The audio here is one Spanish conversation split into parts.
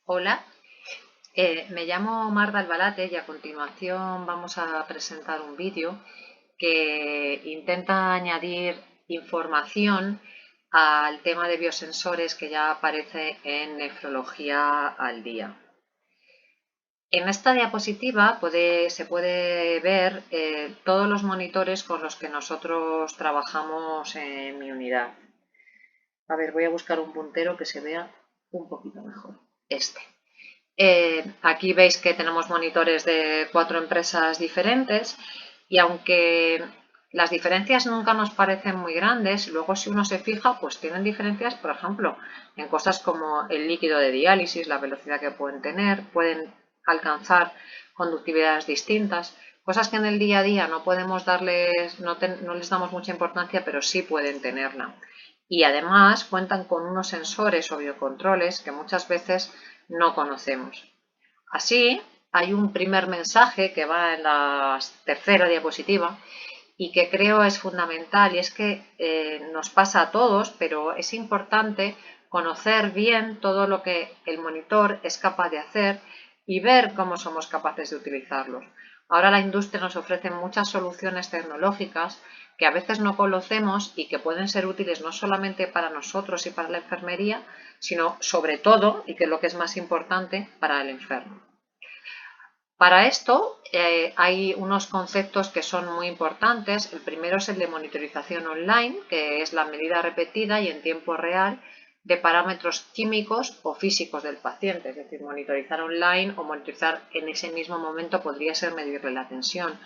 Hola, me llamo Marta Albalate y a continuación vamos a presentar un vídeo que intenta añadir información al tema de biosensores que ya aparece en Nefrología al Día. En esta diapositiva se puede ver todos los monitores con los que nosotros trabajamos en mi unidad. A ver, voy a buscar un puntero que se vea un poquito mejor. Este. Aquí veis que tenemos monitores de 4 empresas diferentes y aunque las diferencias nunca nos parecen muy grandes, luego si uno se fija, pues tienen diferencias, por ejemplo, en cosas como el líquido de diálisis, la velocidad que pueden tener, pueden alcanzar conductividades distintas, cosas que en el día a día no podemos darles, no les damos mucha importancia, pero sí pueden tenerla. Y además cuentan con unos sensores o biocontroles que muchas veces no conocemos. Así, hay un primer mensaje que va en la tercera diapositiva y que creo es fundamental, y es que nos pasa a todos, pero es importante conocer bien todo lo que el monitor es capaz de hacer y ver cómo somos capaces de utilizarlos. Ahora la industria nos ofrece muchas soluciones tecnológicas que a veces no conocemos y que pueden ser útiles no solamente para nosotros y para la enfermería, sino sobre todo, y que es lo que es más importante, para el enfermo. Para esto hay unos conceptos que son muy importantes. El primero es el de monitorización online, que es la medida repetida y en tiempo real de parámetros químicos o físicos del paciente. Es decir, monitorizar online o monitorizar en ese mismo momento podría ser medirle la tensión.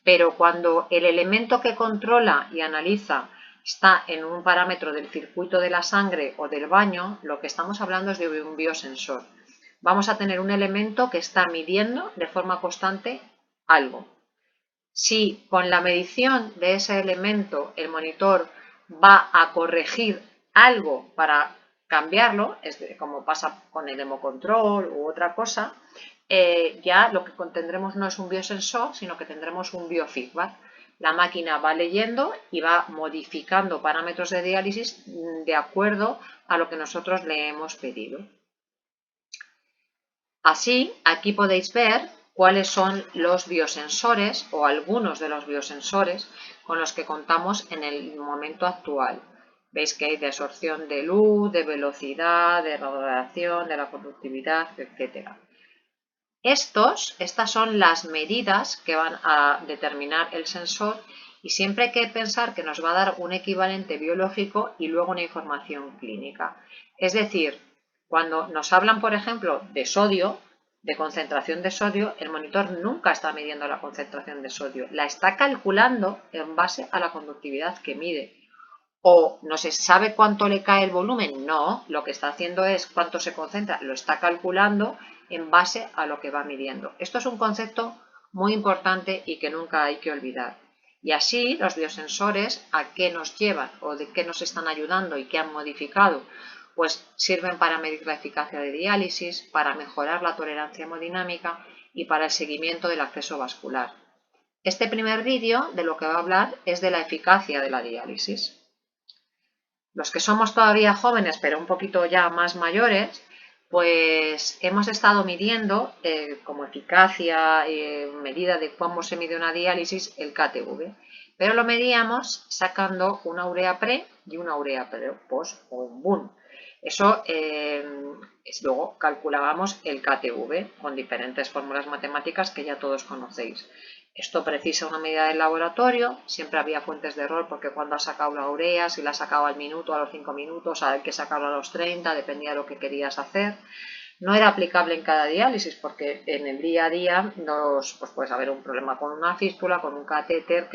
Pero cuando el elemento que controla y analiza está en un parámetro del circuito de la sangre o del baño, lo que estamos hablando es de un biosensor. Vamos a tener un elemento que está midiendo de forma constante algo. Si con la medición de ese elemento el monitor va a corregir algo para cambiarlo, como pasa con el hemocontrol u otra cosa, ya lo que tendremos no es un biosensor, sino que tendremos un biofeedback. La máquina va leyendo y va modificando parámetros de diálisis de acuerdo a lo que nosotros le hemos pedido. Así, aquí podéis ver cuáles son los biosensores o algunos de los biosensores con los que contamos en el momento actual. Veis que hay de absorción de luz, de velocidad, de radiación, de la conductividad, etc. Estas son las medidas que van a determinar el sensor y siempre hay que pensar que nos va a dar un equivalente biológico y luego una información clínica. Es decir, cuando nos hablan, por ejemplo, de sodio, de concentración de sodio, el monitor nunca está midiendo la concentración de sodio, la está calculando en base a la conductividad que mide. O no se sabe cuánto le cae el volumen, no, lo que está haciendo es cuánto se concentra, lo está calculando en base a lo que va midiendo. Esto es un concepto muy importante y que nunca hay que olvidar. Y así los biosensores, ¿a qué nos llevan o de qué nos están ayudando y qué han modificado? Pues sirven para medir la eficacia de diálisis, para mejorar la tolerancia hemodinámica y para el seguimiento del acceso vascular. Este primer vídeo de lo que va a hablar es de la eficacia de la diálisis. Los que somos todavía jóvenes, pero un poquito ya más mayores, pues hemos estado midiendo como eficacia, medida de cómo se mide una diálisis, el KTV. Pero lo medíamos sacando una urea pre y una urea post o un BUN. Eso luego calculábamos el KTV con diferentes fórmulas matemáticas que ya todos conocéis. Esto precisa una medida del laboratorio, siempre había fuentes de error porque cuando ha sacado la urea, si la sacaba al minuto, a los 5 minutos, hay que sacarlo a los 30, dependía de lo que querías hacer. No era aplicable en cada diálisis porque en el día a día pues puedes haber un problema con una fístula, con un catéter,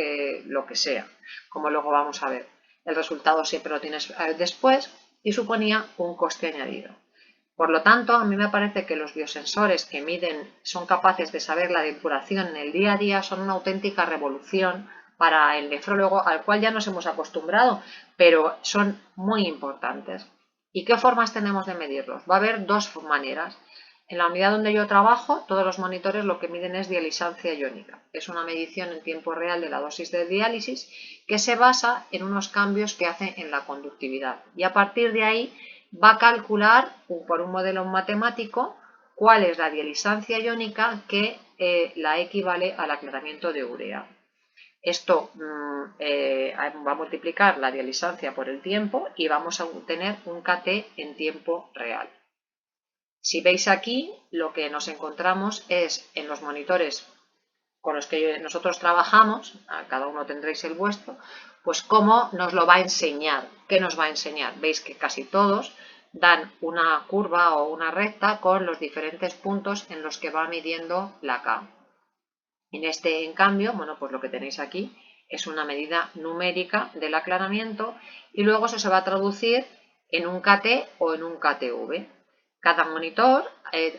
lo que sea, como luego vamos a ver. El resultado siempre lo tienes después y suponía un coste añadido. Por lo tanto, a mí me parece que los biosensores que son capaces de saber la depuración en el día a día son una auténtica revolución para el nefrólogo, al cual ya nos hemos acostumbrado, pero son muy importantes. ¿Y qué formas tenemos de medirlos? Va a haber dos maneras. En la unidad donde yo trabajo, todos los monitores lo que miden es dialisancia iónica. Es una medición en tiempo real de la dosis de diálisis que se basa en unos cambios que hace en la conductividad. Y a partir de ahí va a calcular por un modelo matemático cuál es la dialisancia iónica que la equivale al aclaramiento de urea. Esto va a multiplicar la dialisancia por el tiempo y vamos a obtener un KT en tiempo real. Si veis aquí, lo que nos encontramos es en los monitores con los que nosotros trabajamos, cada uno tendréis el vuestro, pues cómo nos lo va a enseñar. ¿Qué nos va a enseñar? Veis que casi todos dan una curva o una recta con los diferentes puntos en los que va midiendo la K. En este, en cambio, bueno, pues lo que tenéis aquí es una medida numérica del aclaramiento y luego eso se va a traducir en un KT o en un KTV. Cada monitor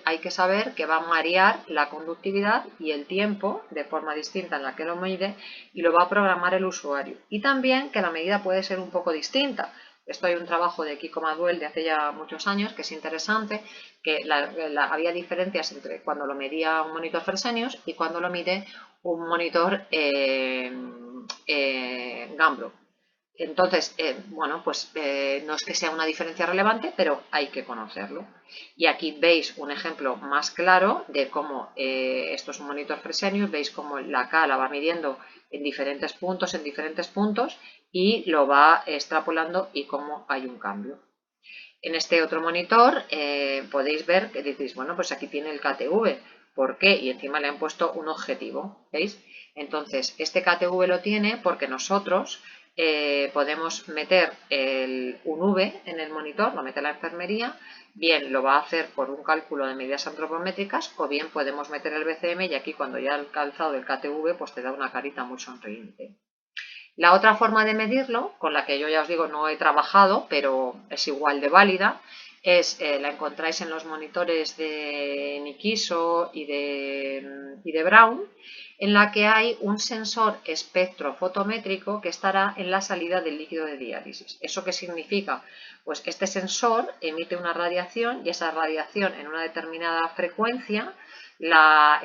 hay que saber que va a variar la conductividad y el tiempo de forma distinta en la que lo mide y lo va a programar el usuario. Y también que la medida puede ser un poco distinta. Esto hay un trabajo de Kiko Maduel de hace ya muchos años que es interesante, que había diferencias entre cuando lo medía un monitor Fresenius y cuando lo mide un monitor Gambro. Entonces, bueno, pues no es que sea una diferencia relevante, pero hay que conocerlo. Y aquí veis un ejemplo más claro de cómo esto es un monitor Fresenius, veis cómo la K la va midiendo en diferentes puntos y lo va extrapolando y cómo hay un cambio. En este otro monitor podéis ver que decís, bueno, pues aquí tiene el KTV. ¿Por qué? Y encima le han puesto un objetivo, ¿veis? Entonces, este KTV lo tiene porque nosotros podemos meter un V en el monitor, lo mete la enfermería, bien lo va a hacer por un cálculo de medidas antropométricas o bien podemos meter el BCM y aquí cuando ya ha alcanzado el KTV pues te da una carita muy sonriente. La otra forma de medirlo, con la que yo ya os digo no he trabajado, pero es igual de válida, la encontráis en los monitores de Nikiso y de Brown, en la que hay un sensor espectrofotométrico que estará en la salida del líquido de diálisis. ¿Eso qué significa? Pues este sensor emite una radiación y esa radiación en una determinada frecuencia la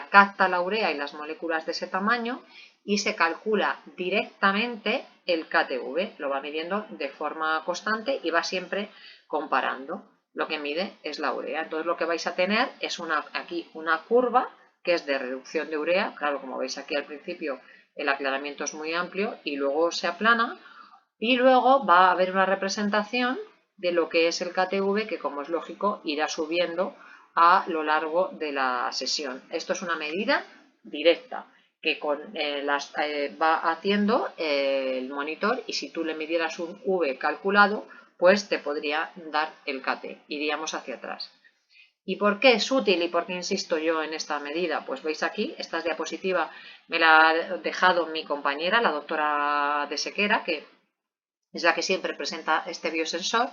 capta la urea y las moléculas de ese tamaño y se calcula directamente el KTV, lo va midiendo de forma constante y va siempre comparando. Lo que mide es la urea. Entonces lo que vais a tener es aquí una curva que es de reducción de urea. Claro, como veis aquí al principio el aclaramiento es muy amplio y luego se aplana y luego va a haber una representación de lo que es el KTV que, como es lógico, irá subiendo a lo largo de la sesión. Esto es una medida directa que va haciendo el monitor y si tú le midieras un V calculado, pues te podría dar el KT. Iríamos hacia atrás. ¿Y por qué es útil y por qué insisto yo en esta medida? Pues veis aquí, esta diapositiva me la ha dejado mi compañera, la doctora de Sequera, que es la que siempre presenta este biosensor,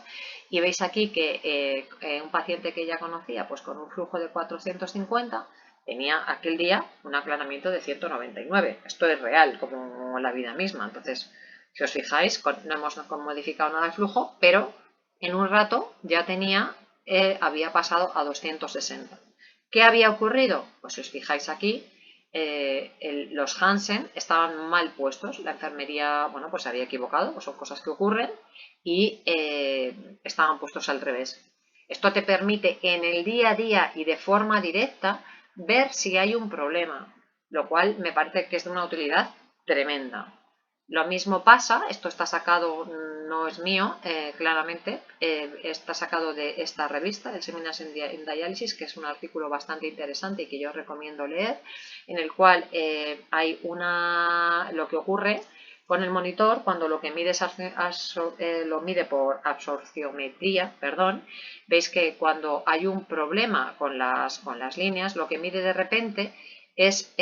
y veis aquí que un paciente que ella conocía, pues con un flujo de 450, tenía aquel día un aclaramiento de 199. Esto es real, como la vida misma. Entonces, si os fijáis, no hemos modificado nada el flujo, pero en un rato ya había pasado a 260. ¿Qué había ocurrido? Pues si os fijáis aquí, los Hansen estaban mal puestos, la enfermería, bueno, pues se había equivocado, pues son cosas que ocurren y estaban puestos al revés. Esto te permite en el día a día y de forma directa ver si hay un problema, lo cual me parece que es de una utilidad tremenda. Lo mismo pasa, esto está sacado, no es mío, claramente, está sacado de esta revista, el Seminars in Dialysis, que es un artículo bastante interesante y que yo os recomiendo leer, en el cual hay lo que ocurre con el monitor cuando lo que mide lo mide por absorciometría, veis que cuando hay un problema con las líneas, lo que mide de repente es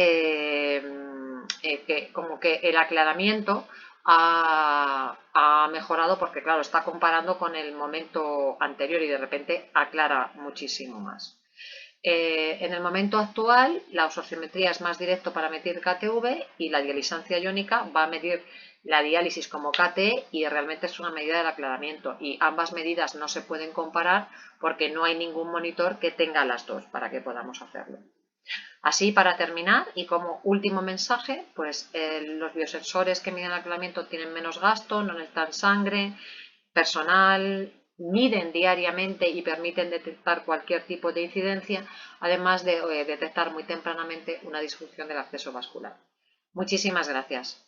que como que el aclaramiento ha mejorado porque, claro, está comparando con el momento anterior y de repente aclara muchísimo más. En el momento actual, la absorciometría es más directo para medir KTV y la dialisancia iónica va a medir la diálisis como KT y realmente es una medida del aclaramiento y ambas medidas no se pueden comparar porque no hay ningún monitor que tenga las dos para que podamos hacerlo. Así, para terminar y como último mensaje, pues los biosensores que miden el aclaramiento tienen menos gasto, no necesitan sangre, personal, miden diariamente y permiten detectar cualquier tipo de incidencia, además de detectar muy tempranamente una disfunción del acceso vascular. Muchísimas gracias.